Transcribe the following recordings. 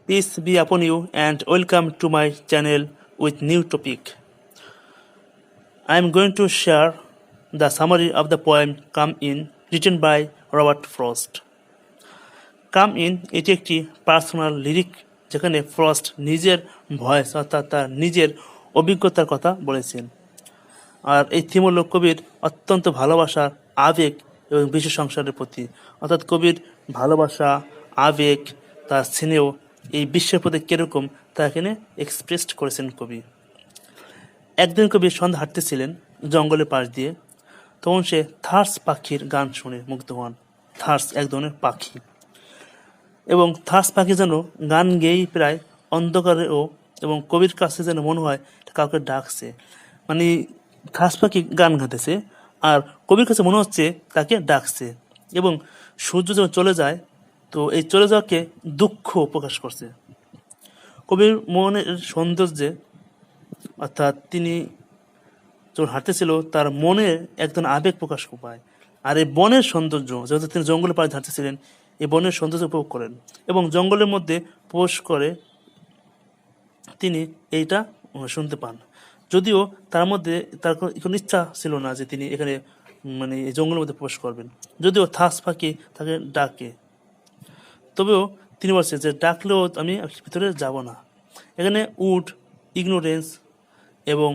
Peace be upon you and welcome to my channel with new topic. I am going to share the summary of the poem Come In written by Robert Frost. Come In এটি একটি personal lyric যেখানে frost নিজের voice অর্থাৎ তার নিজের অভিজ্ঞতার কথা বলেছেন। আর এই থিম হল কবির অত্যন্ত ভালোবাসার আবেগ এবং বিশ্ব সংসারের প্রতি, অর্থাৎ কবির ভালোবাসা আবেগ তার স্নেহ এই বিশ্বের প্রতি কিরকম তা এখানে এক্সপ্রেসড করেছেন কবি। একদিন কবি সন্ধ্যা হাঁটতেছিলেন জঙ্গলের পাশ দিয়ে, তখন সে থার্স পাখির গান শুনে মুগ্ধ হন। থার্স এক ধরনের পাখি, এবং থার্স পাখি যেন গান গেয়েই প্রায় অন্ধকারেও, এবং কবির কাছে যেন মনে হয় কাউকে ডাকছে, মানে থার্স পাখি গান গাইতেছে আর কবির কাছে মনে হচ্ছে তাকে ডাকছে। এবং সূর্য যখন চলে যায় তো এই চলে যাওয়াকে দুঃখ প্রকাশ করছে। কবির মনের সৌন্দর্যে, অর্থাৎ তিনি যখন হাঁটতেছিল তার মনে একজন আবেগ প্রকাশ পায়। আর এই বনের সৌন্দর্য, যেহেতু তিনি জঙ্গলের পাড়ে হাঁটতেছিলেন, এই বনের সৌন্দর্য উপভোগ করেন এবং জঙ্গলের মধ্যে প্রবেশ করে তিনি এইটা শুনতে পান। যদিও তার মধ্যে তার কোনো ইচ্ছা ছিল না যে তিনি এখানে মানে এই জঙ্গলের মধ্যে প্রবেশ করবেন, যদিও থার্স পাখি তাকে ডাকে, তবেও তিনি বলছে যে ডাকলেও আমি ভিতরে যাব না। এখানে উড, ইগনোরেন্স এবং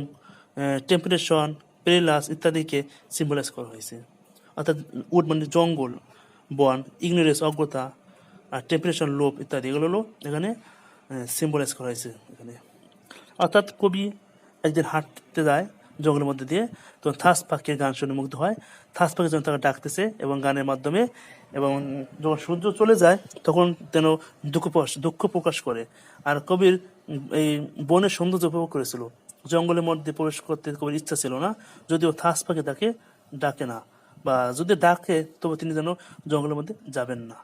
টেম্পারেশন, পেরিলাস ইত্যাদিকে সিম্বলাইজ করা হয়েছে। অর্থাৎ উড মানে জঙ্গল, বন, ইগনোরেন্স অজ্ঞতা, আর টেম্পারেশন লোভ ইত্যাদি, এগুলো হলো এখানে সিম্বলাইজ করা হয়েছে এখানে। অর্থাৎ কবি একদিন হাঁটতে যায় জঙ্গলের মধ্যে দিয়ে, তখন থার্স পাখির গান শুনে মুগ্ধ হয়। থার্স পাখি যখন তাকে ডাকতেছে এবং গানের মাধ্যমে, এবং যখন সূর্য চলে যায় তখন যেন দুঃখ প্রকাশ করে। আর কবির এই বনের সৌন্দর্য উপভোগ করেছিল, জঙ্গলের মধ্যে প্রবেশ করতে কবির ইচ্ছা ছিল না, যদিও থার্স পাখি তাকে ডাকে না, বা যদি ডাকে তবে তিনি যেন জঙ্গলের মধ্যে যাবেন না।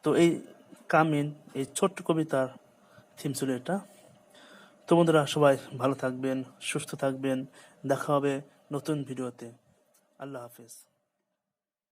তো এই কাম ইন, এই ছোট্ট কবিতার থিম ছিল এটা। তো বন্ধুরা, সবাই ভালো থাকবেন, সুস্থ থাকবেন, দেখা হবে নতুন ভিডিওতে। আল্লাহ হাফেজ।